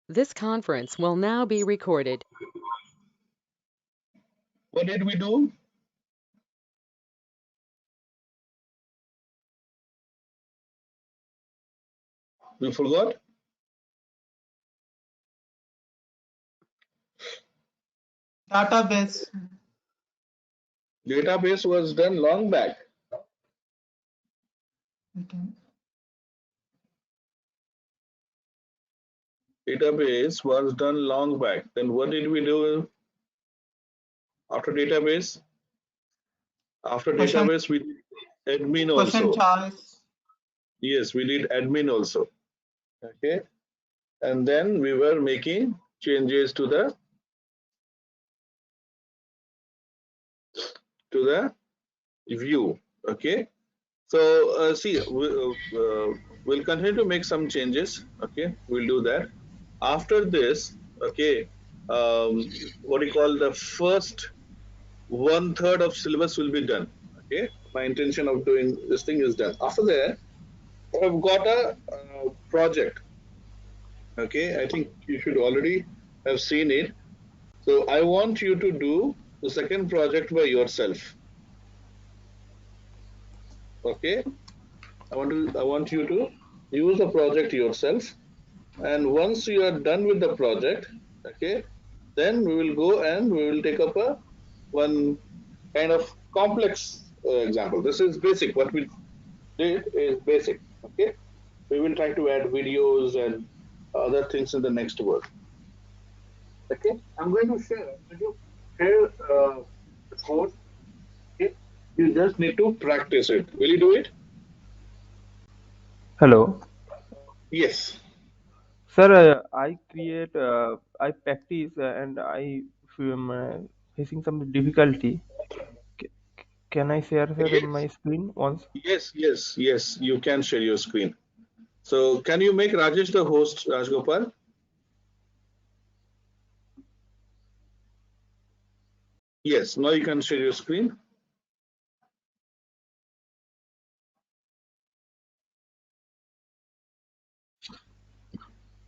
This conference will now be recorded. What did we do? We forgot. Database. Database was done long back. Okay. Database was done long back. Then what did we do after database? After Question database, we did admin question also. choice. Yes, we did admin also. Okay. And then we were making changes to the view. Okay. So see, we'll continue to make some changes. Okay, we'll do that. After this, okay, what do you call the first one third of syllabus will be done. Okay, my intention of doing this thing is done. After that, I've got a project. Okay, I think you should already have seen it. So I want you to do the second project by yourself. Okay, I want you to use the project yourself, and once you are done with the project, okay, then we will go and we will take up a one kind of complex example. This is basic. What we did is basic. Okay, we will try to add videos and other things in the next work. Okay, I'm going to share the code. Okay, you just need to practice it. Will you do it? Hello, Yes. sir. I practice and I am facing some difficulty. C- can I share, sir, Yes. my screen once? Yes. You can share your screen. So can you make Rajesh the host, Rajgopal? Yes, now you can share your screen.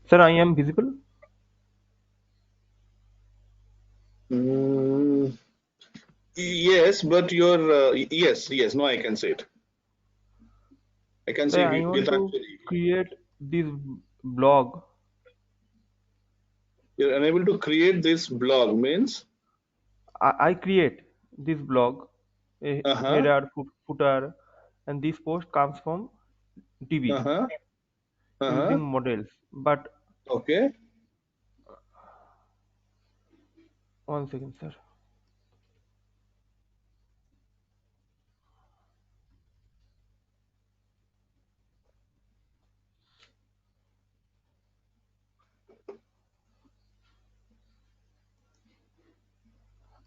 Sir, I am visible. Mm, yes, but yes. Now I can say it. I can Sir, see I want to Gitanjali. create this blog. You're unable to create this blog means. I create this blog, a Uh-huh. header, footer, and this post comes from DB Uh-huh. Uh-huh. using models. But Okay. one second, sir.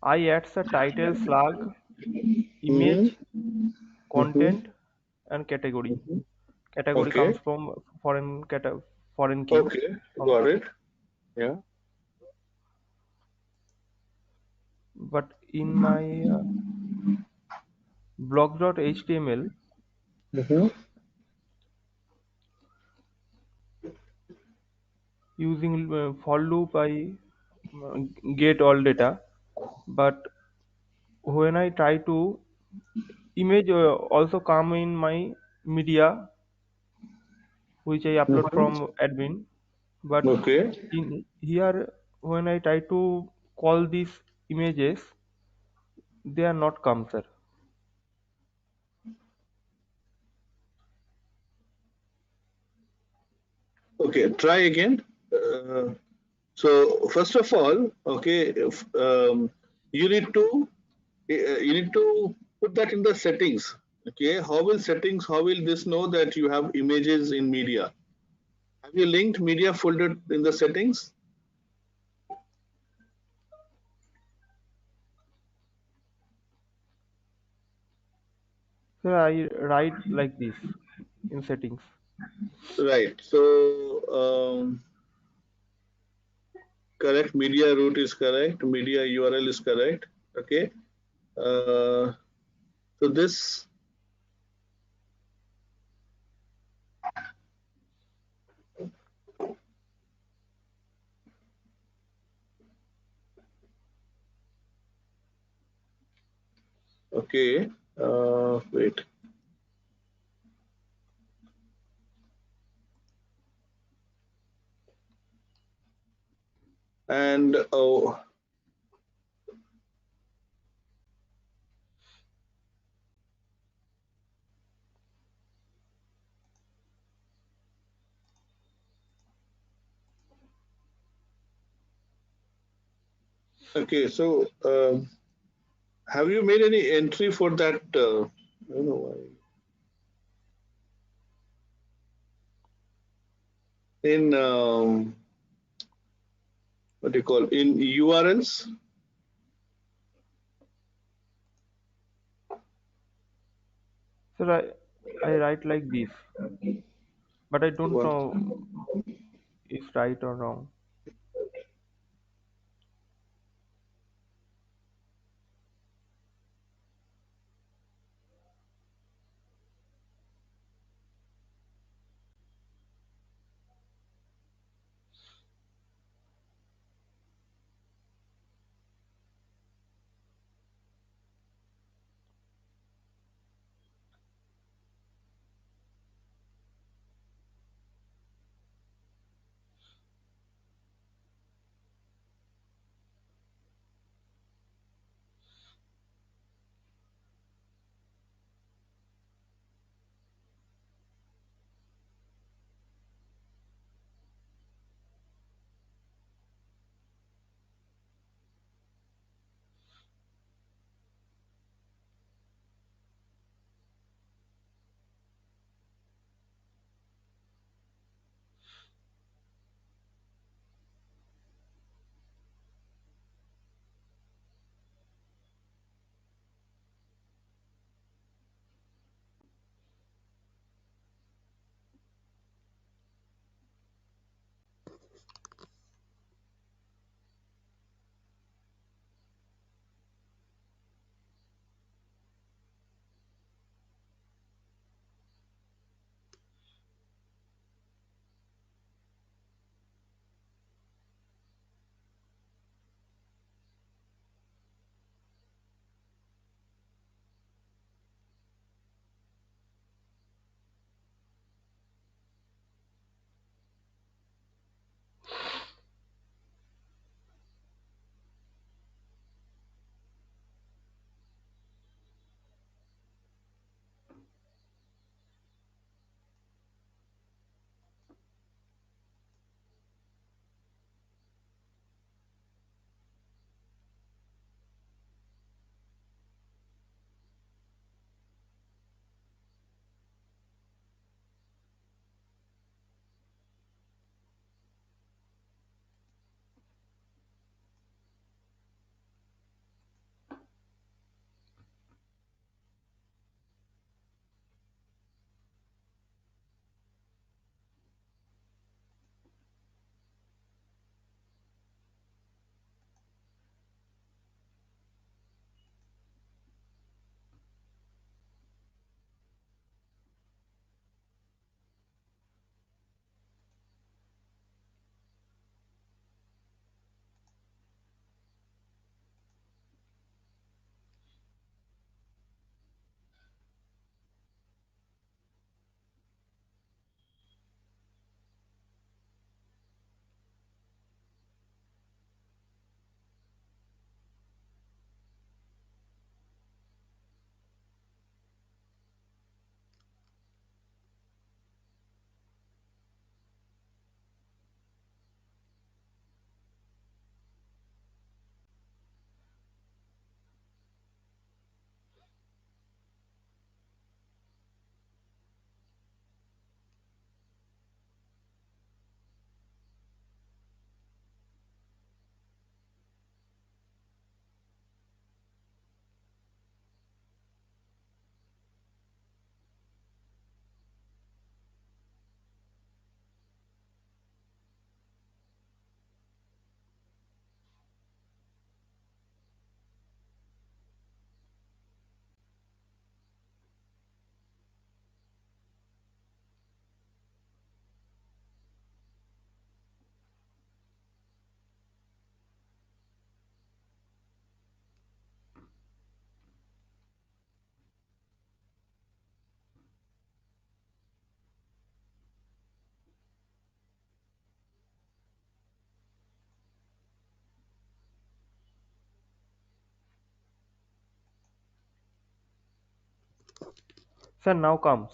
I add the title, slug, Mm-hmm. image, Mm-hmm. content, and category. Mm-hmm. Category comes Okay. from foreign key. Okay. From Got it. Yeah. but in my blog.html, Mm-hmm. using for loop, I uh, get all data. But when I try to image also come in my media, which I upload Mm-hmm. from admin. But Okay. in here, when I try to call these images, they are not come, sir. Okay. Try again. Uh, so first of all, okay, you need to put that in the settings. Okay, how will this know that you have images in media? Have you linked media folder in the settings? So I write like this in settings. Right. So correct, media root is correct, media URL is correct. Okay. uh, so this, Okay. Wait. And oh, okay. So, have you made any entry for that? I don't know why. In what do you call in URLs? So I write like this, but I don't One. know if right or wrong. Sir, now comes.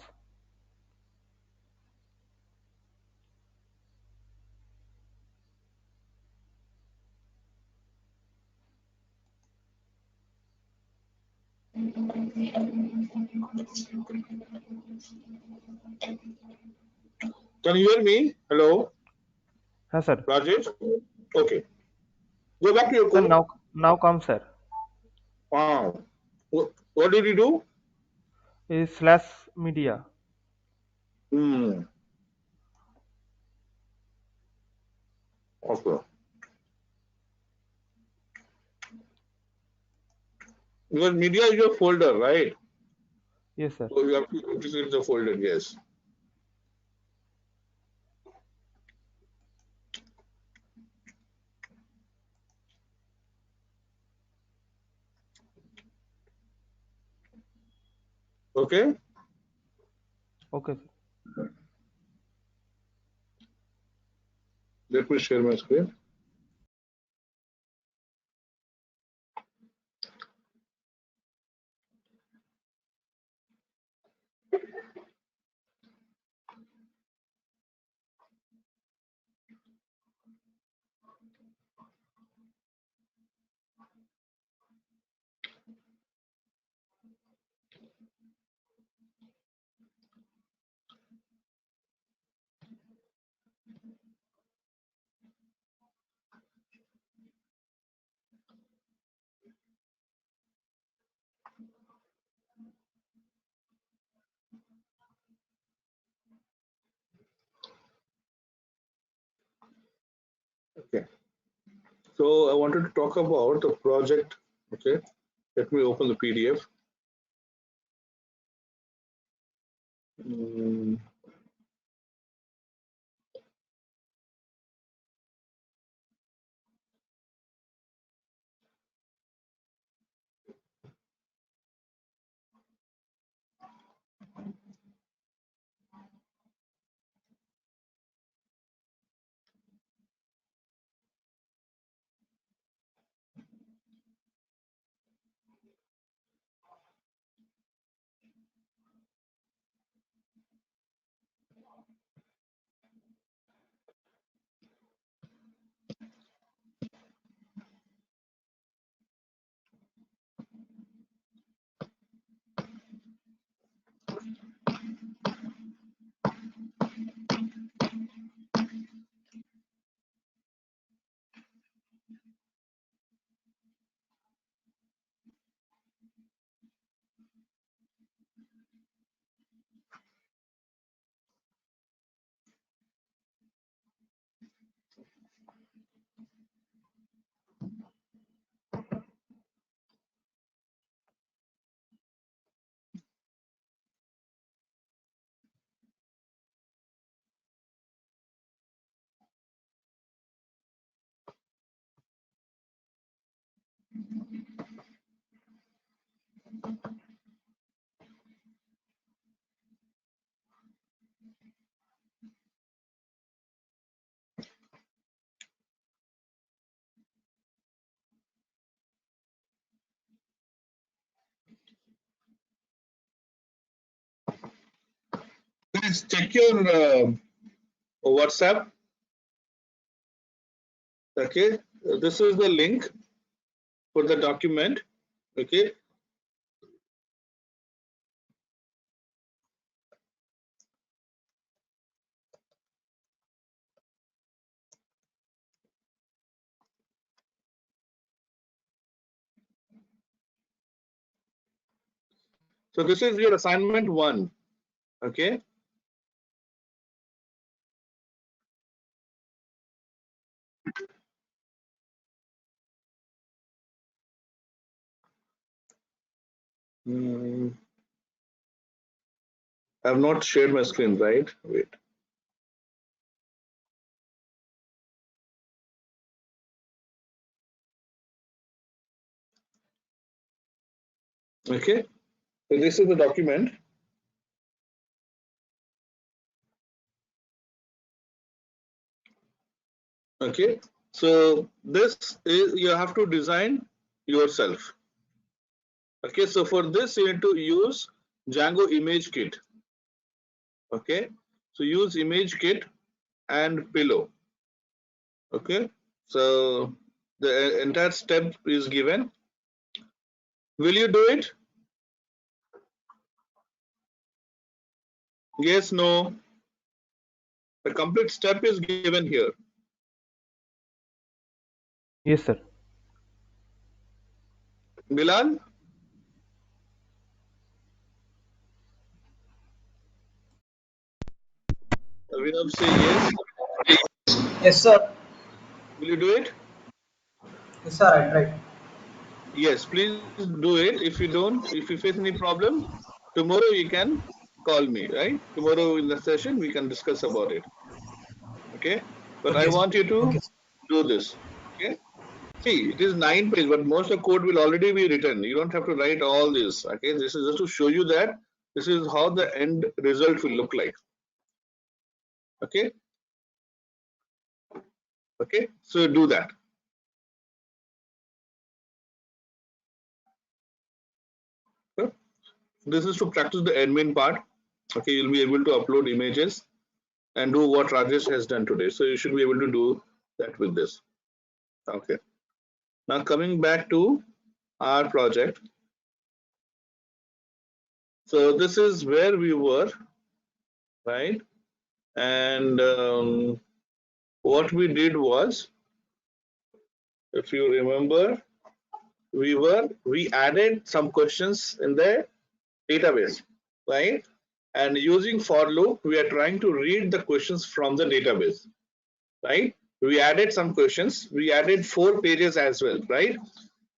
Can you hear me? Hello, Yes, sir. Rajesh? Okay. Go back to your Sir, code. now comes, sir. Ah. What did you do? Is slash media. Hmm. Okay. Because media is your folder, right? Yes, sir. So you have to integrate the folder, yes. Okay. Okay, sir. Let me share my screen. Okay. So I wanted to talk about the project. Okay. Let me open the PDF. Hmm. Guys, check your WhatsApp. Okay. This is the link for the document. Okay. So this is your assignment one. Okay. Hmm. I have not shared my screen, right? Wait. Okay. So this is the document. Okay. So this is you have to design yourself. Okay. So for this you need to use Django image kit. Okay, so use image kit and pillow. Okay, so the entire step is given. Will you do it? Yes, no. The complete step is given here. Yes, sir. Bilal, Avinav say yes. Yes, sir. Will you do it? Yes, sir. I tried. Yes, please do it. If you don't, if you face any problem, tomorrow you can call me, right? Tomorrow in the session we can discuss about it. Okay. But I Okay, sir. want you Okay, to sir. do this. Okay. See, it is 9 pages, but most of the code will already be written. You don't have to write all this. Okay. This is just to show you that this is how the end result will look like. Okay. Okay. So do that. Okay? This is to practice the admin part. Okay. You'll be able to upload images and do what Rajesh has done today. So you should be able to do that with this. Okay. Now coming back to our project. So this is where we were, right? And what we did was, if you remember, we added some questions in the database, right? And using for loop, we are trying to read the questions from the database, right? We added some questions. We added 4 pages as well, right?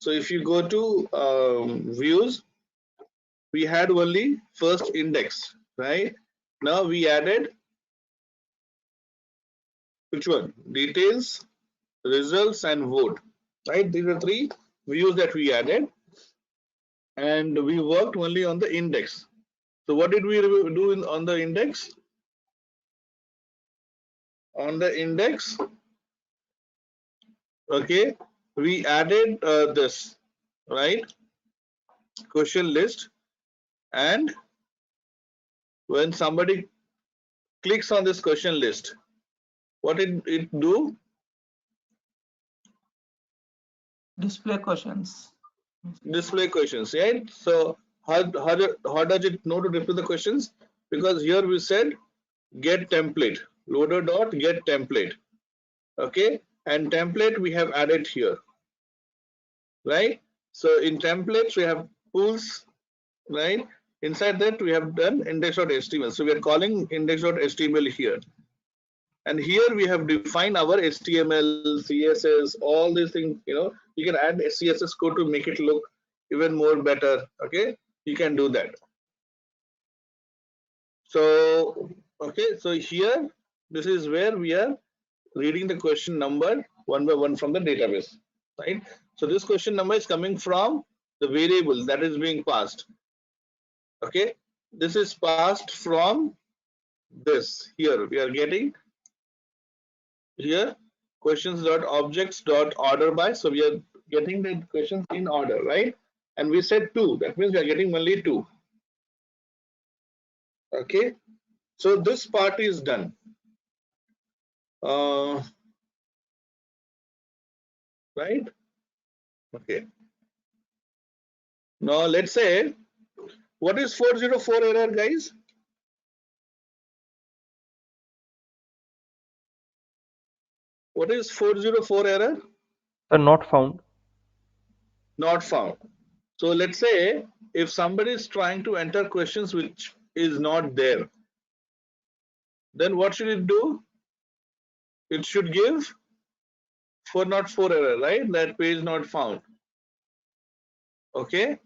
So if you go to views, we had only first index, right? Now we added which one? Details, results, and vote, right? These are 3 views that we added, and we worked only on the index. So what did we do on the index? On the index, okay, we added this, right? Question list, and when somebody clicks on this question list, what did it do? Display questions. Display questions, right? So how does it know to display the questions? Because here we said get template, loader dot get template, okay, and template we have added here, right? So in templates we have pools, right? Inside that we have done index.html. So we are calling index.html here, and here we have defined our HTML, CSS, all these things. You can add CSS code to make it look even more better. Okay, you can do that. So okay, so here this is where we are reading the question number one by one from the database, right? So this question number is coming from the variable that is being passed. Okay, this is passed from this. Here we are getting here questions dot objects dot order by. So we are getting the questions in order, right? And we said 2. That means we are getting only 2. Okay, so this part is done. Right? Okay. Now let's say, what is 404 error, guys? What is 404 error? Sir, not found. Not found. So let's say if somebody is trying to enter questions which is not there, then what should it do? It should give 404 error, right? That page not found. Okay.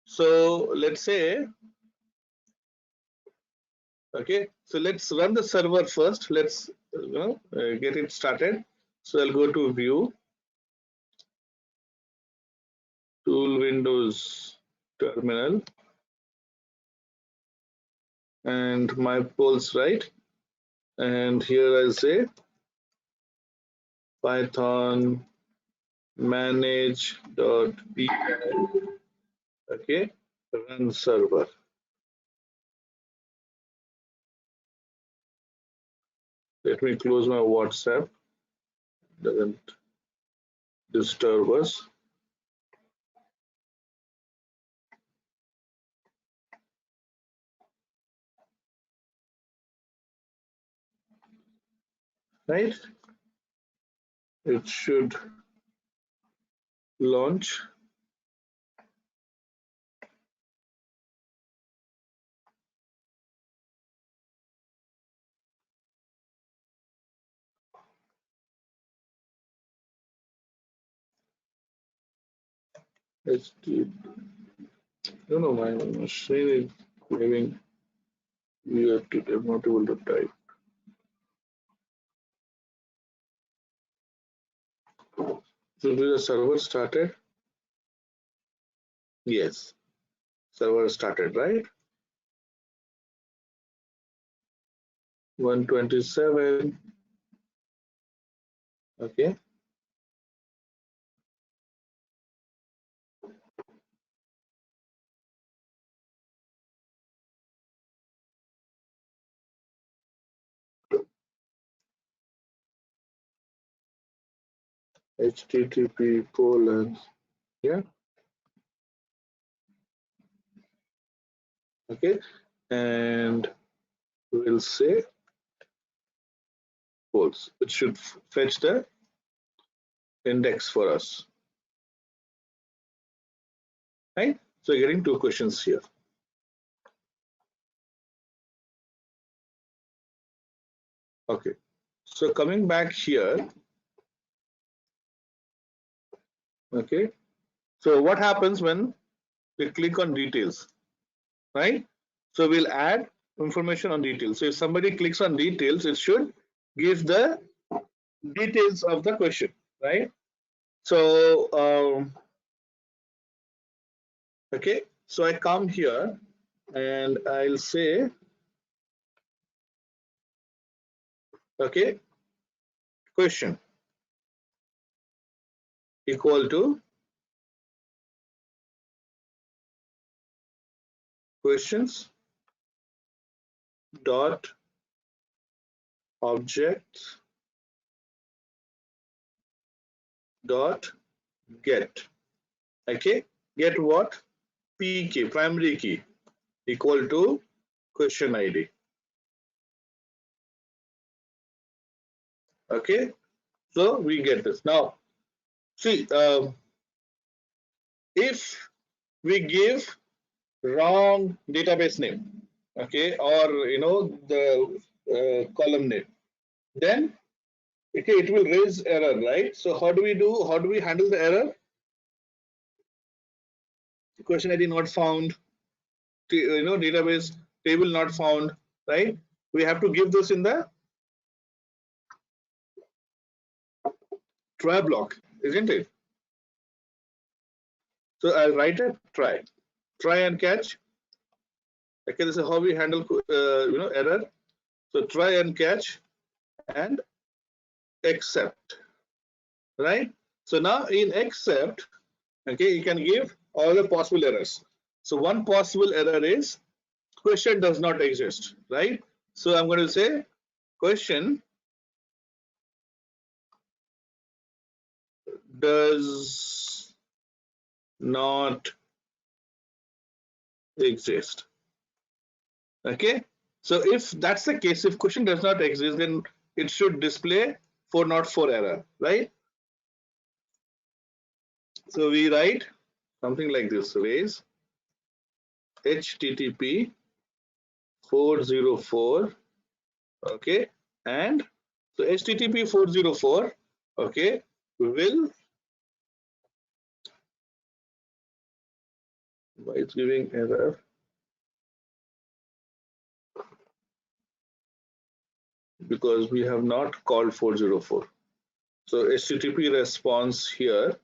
So let's say, okay, so let's run the server first. Let's get it started. So I'll go to view, tool, Windows, terminal, and my polls, right? And here I'll say Python manage.py, okay, run server. Let me close my WhatsApp. Doesn't disturb us. Right? It should launch. HT, no, no, my machine is having weird today. I'm not able to type. So the server started? Yes, server started, right? 127. Okay. HTTP colon. Yeah. Okay. And we'll say false. It should fetch the index for us. Right? So you're getting two questions here. Okay. So coming back here, okay. So what happens when we click on details, right? So we'll add information on details. So if somebody clicks on details, it should give the details of the question, right? So, okay. So I come here and I'll say, okay, question equal to questions dot objects dot get. Okay, get what? P key, primary key, equal to question ID. Okay, so we get this. Now, see, if we give wrong database name, okay, or the column name, then okay, it will raise error, right? So how do we do? How do we handle the error? Question ID not found, database table not found, right? We have to give this in the try block, isn't it? So I'll write a try and catch. Okay, this is how we handle error. So try and catch and accept, right? So now in accept, okay, you can give all the possible errors. So one possible error is question does not exist, right? So I'm going to say question does not exist. Okay, so if that's the case, if question does not exist, then it should display 404 error, right? So we write something like this: raise HTTP 404. Okay, and so HTTP 404, okay, will, why it's giving error? Because we have not called 404. So HTTP response here,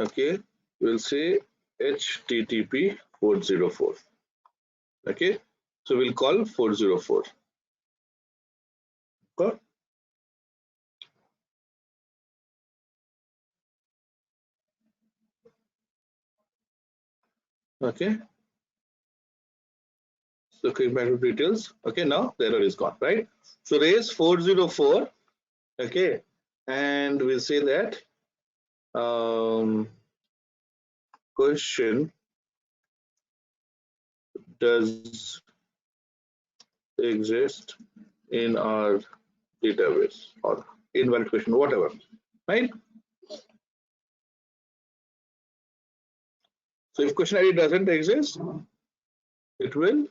okay, we'll say HTTP 404. Okay, so we'll call 404. Okay, So going back to details. Okay, now the error is gone, right? So raise 404. Okay, and we'll say that question does exist in our database or invalid question, whatever, right? So if question ID doesn't exist, it will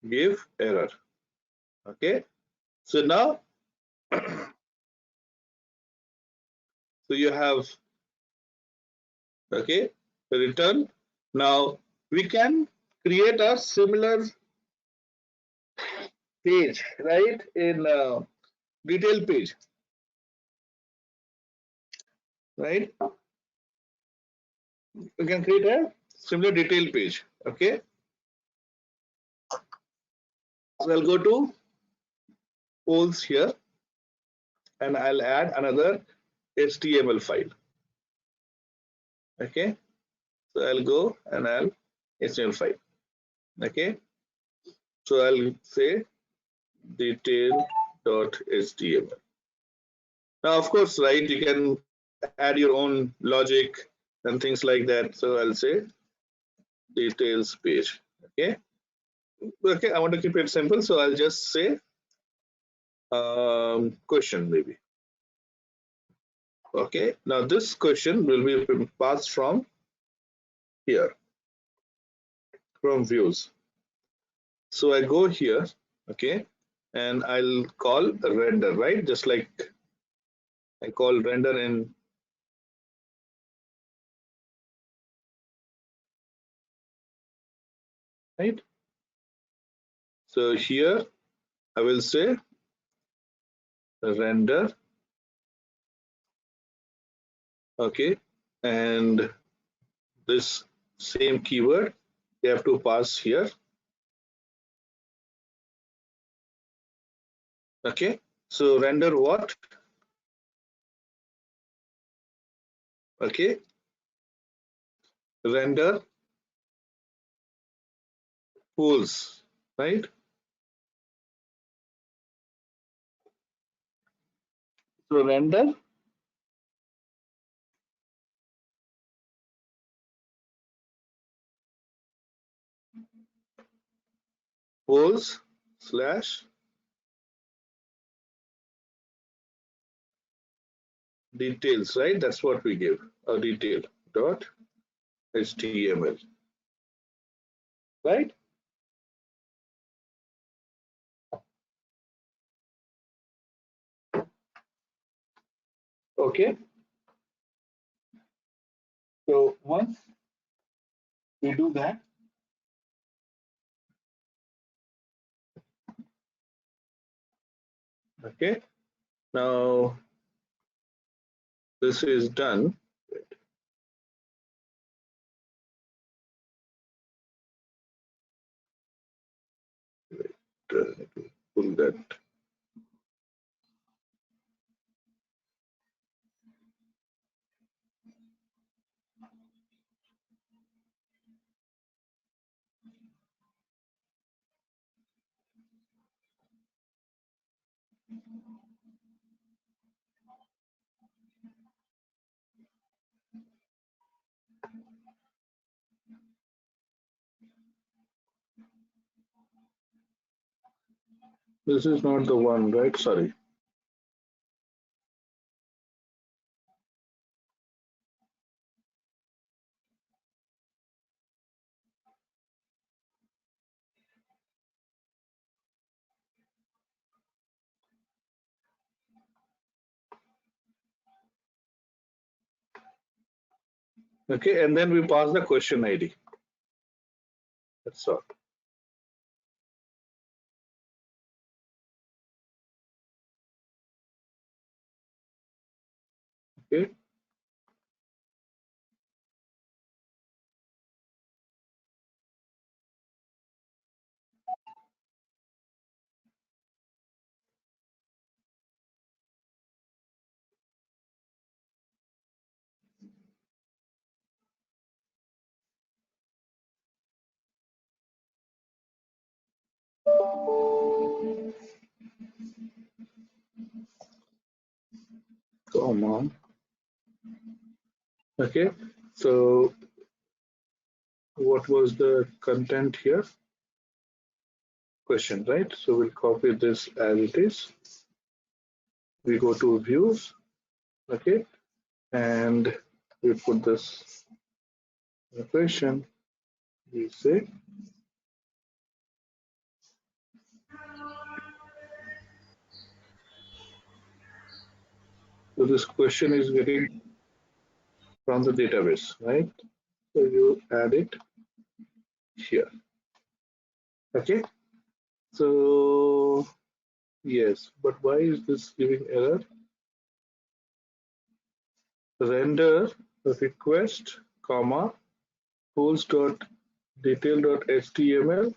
give error. Okay. So now, so you have, okay, return. Now we can create a similar page, right? In detail page, right? We can create a similar detail page. Okay. So I'll go to polls here and I'll add another HTML file. Okay. So I'll go and I'll HTML file. Okay. So I'll say detail.html. Now, of course, right, you can add your own logic and things like that. So I'll say details page. Okay. Okay, I want to keep it simple. So I'll just say question maybe. Okay. Now this question will be passed from here, from views. So I go here, okay, and I'll call render, right? Just like I call render in right. So here I will say render, okay, and this same keyword you have to pass here. Okay, so render what? Okay, render pools, right? So render pools slash details, right? That's what we give, a detail dot html, right? Okay, so once we do that, okay, now this is done. Pull that. This is not the one, right? Sorry. Okay, and then we pass the question ID. That's all. Okay. comma. Okay, so what was the content here? Question, right? So we'll copy this as it is. We go to views, okay, and we put this question. We say, so this question is getting from the database, right? So you add it here, okay? So yes, but why is this giving error? Render request, comma, tools.detail.html,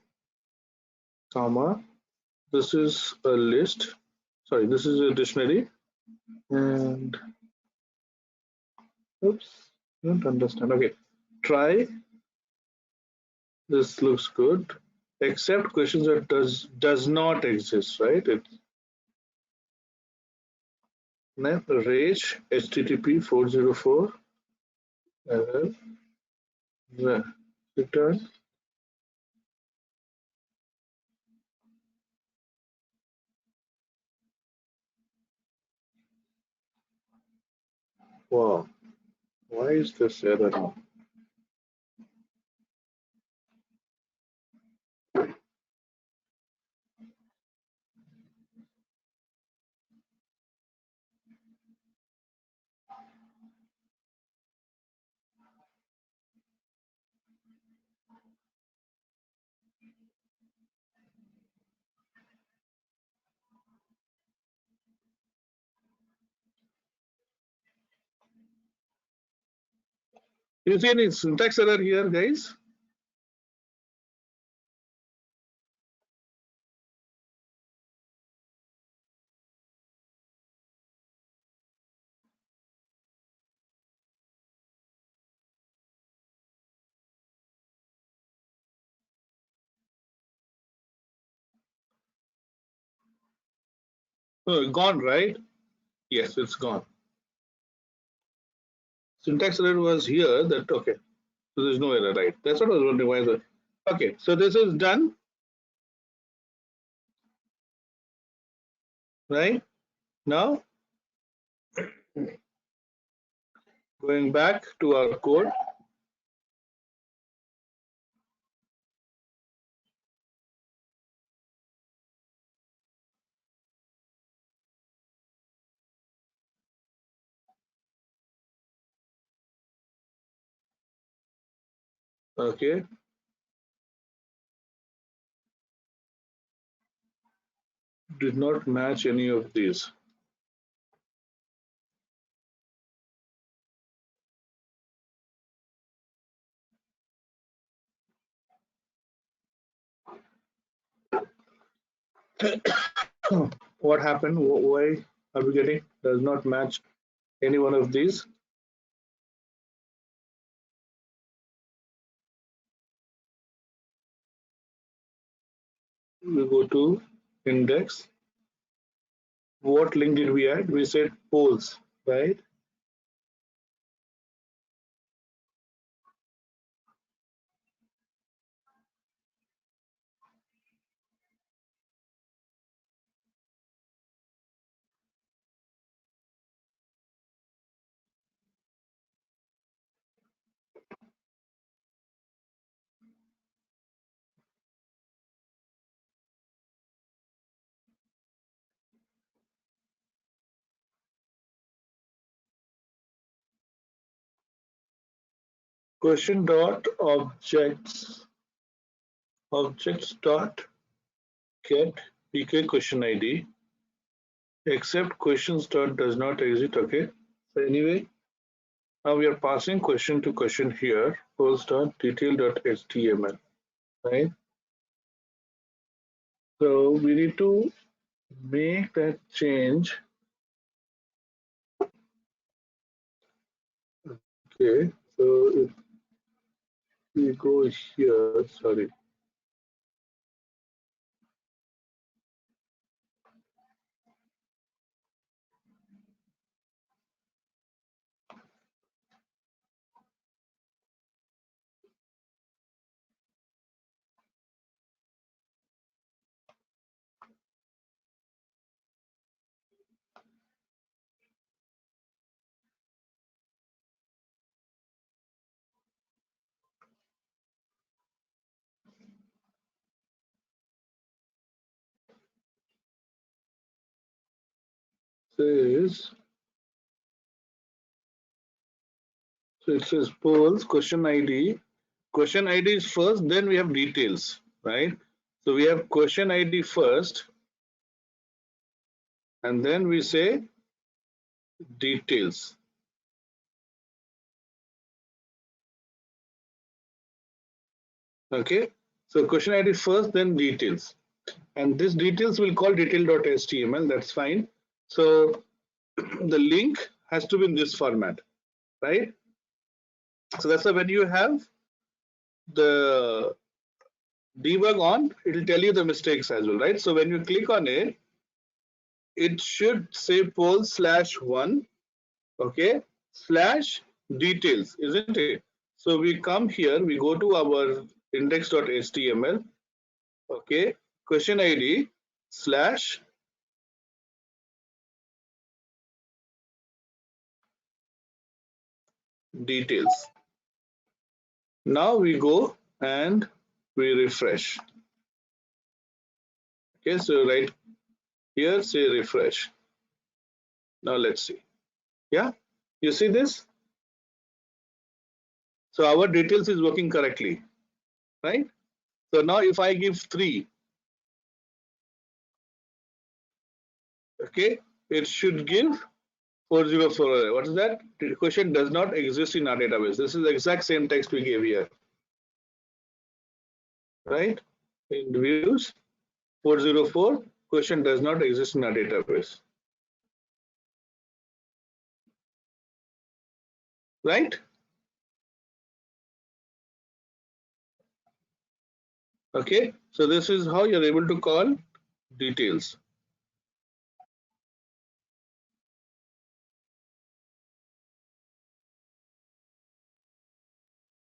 comma, this is a list, sorry, this is a dictionary, and oops, don't understand. Okay, try, this looks good, except questions that does not exist, right? It's rage http 404 error return. Wow, why is this error now? You see any syntax error here, guys? Oh, gone, right? Yes, it's gone. Syntax error was here. That okay. So there's no error, right? That's what I was wondering. Why is it? Okay, so this is done, right? Now going back to our code. Okay, did not match any of these. What happened? Why are we getting does not match any one of these? We go to index. What link did we add? We said polls, right? Question dot objects dot get pk question id except questions dot does not exist. Okay. So anyway, now we are passing question to question here. Post dot detail dot html, right? So we need to make that change. Okay. So if we go here, sorry. says, so it says polls, question ID. Question ID is first, then we have details, right? So we have question ID first, and then we say details. Okay, so question ID first, then details. And this details will call detail.html, that's fine. So the link has to be in this format, right? So that's why when you have the debug on, it will tell you the mistakes as well, right? So when you click on it, it should say poll/1, okay, slash details, isn't it? So we come here, we go to our index.html, okay, question ID slash details. Now we go and we refresh. Okay, so right here, say refresh. Now let's see. Yeah, you see this? So our details is working correctly, right? So now if I give 3, okay, it should give 404. What is that? The question does not exist in our database. This is the exact same text we gave here, right? In views 404, question does not exist in our database, right? Okay, so this is how you're able to call details.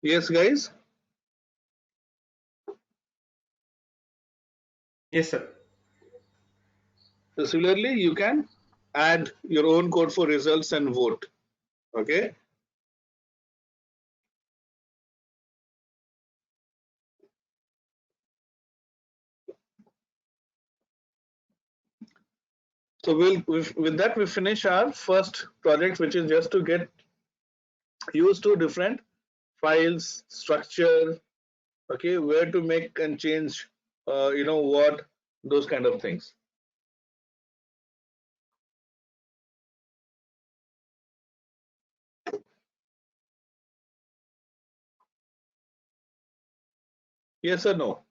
Yes, guys. Yes, sir. So similarly, you can add your own code for results and vote. Okay. So with that we finish our first project, which is just to get used to different files, structure, okay, where to make and change, what, those kind of things. Yes or no?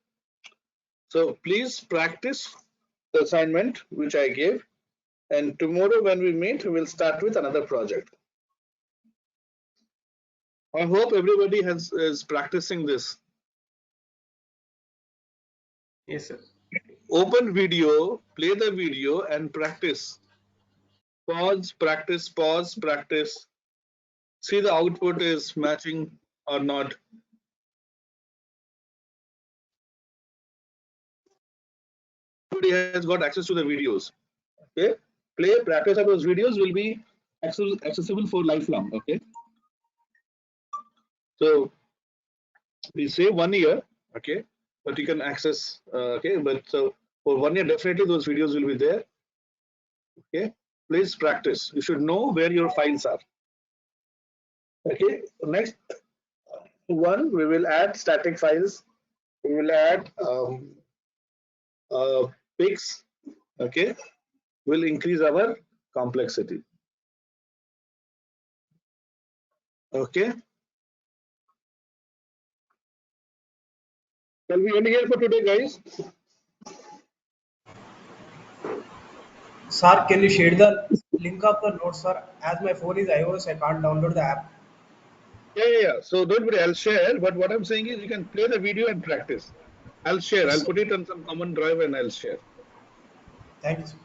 So please practice the assignment which I gave, and tomorrow when we meet, we will start with another project. I hope everybody is practicing this. Yes, sir. Open video, play the video and practice. Pause, practice, pause, practice. See the output is matching or not. Everybody has got access to the videos. Okay, play, practice of those videos will be accessible for lifelong. Okay, so we say 1 year. Okay, but you can access. Okay, but so for 1 year definitely those videos will be there. Okay, please practice. You should know where your files are. Okay, next one we will add static files. We will add pics. Okay, will increase our complexity. Okay, shall we end here for today, guys? Sir, can you share the link of the notes, sir? As my phone is iOS, I can't download the app. Yeah. So don't worry, I'll share. But what I'm saying is, you can play the video and practice. I'll share. Yes, I'll sir. put it on some common drive and I'll share. Thank you, sir.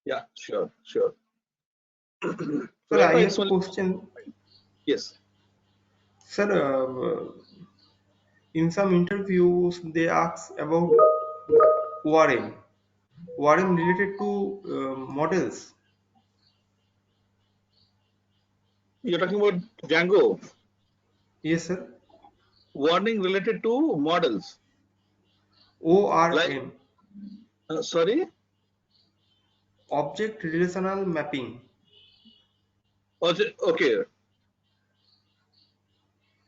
Yeah, sure, sure. So Sir, right I now have it's a only question. yes. Sir, in some interviews, they ask about ORM. ORM related to models. You're talking about Django Yes, sir. warning related to models. Like, ORM. sorry. Object relational mapping. Okay.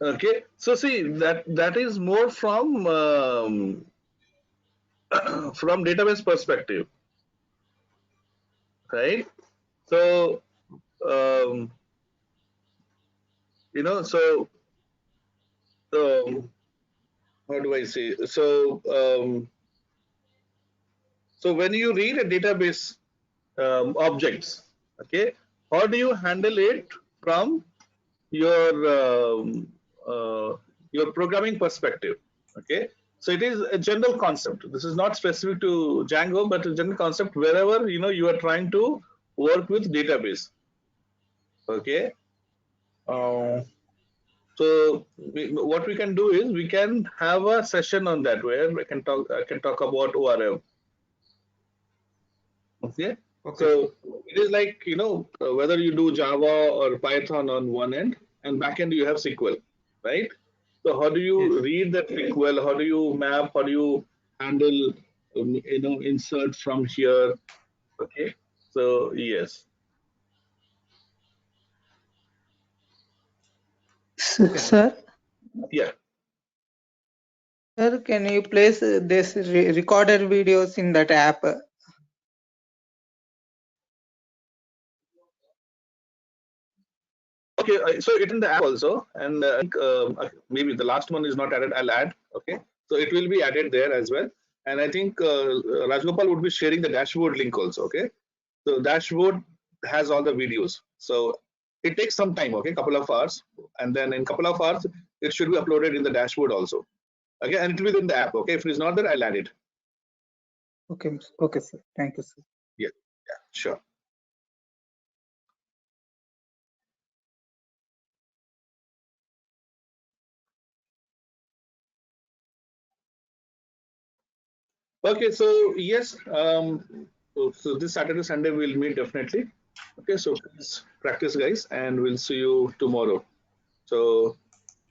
Okay. So see that is more from from database perspective, right? So um, so um, how do I say? So when you read a database objects, okay, how do you handle it from your your programming perspective? Okay, so it is a general concept. This is not specific to Django, but a general concept wherever you are trying to work with database. Okay, uh, so what we can do is we can have a session on that where I can talk about ORM. Okay, Okay, sir. so it is like whether you do Java or Python on one end, and back end you have SQL, right? So how do you Yes. read that SQL? How do you map? How do you handle inserts from here? Okay, so yes, Okay, sir. Sir, yeah. sir, can you place this recorded videos in that app? Okay, so it in the app also, and I think maybe the last one is not added. I'll add. Okay, so it will be added there as well. And I think Rajgopal would be sharing the dashboard link also. Okay, so dashboard has all the videos. So it takes some time. Okay, couple of hours, and then in couple of hours it should be uploaded in the dashboard also. Okay, and it will be in the app. Okay, if it is not there, I'll add it. Okay, okay, sir. Thank you, sir. Yeah, yeah, sure. Okay, so yes, so this Saturday, Sunday we'll meet definitely. Okay, so please practice, guys, and we'll see you tomorrow. So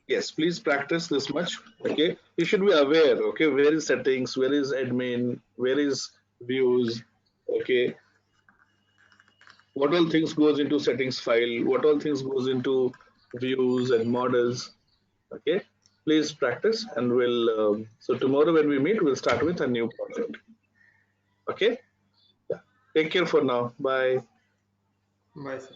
yes, please practice this much. Okay, you should be aware. Okay, where is settings? Where is admin? Where is views? Okay, what all things goes into settings file? What all things goes into views and models? Okay, please practice, and we'll. So tomorrow when we meet, we'll start with a new project. Okay. Yeah. Take care for now. Bye. Bye, sir.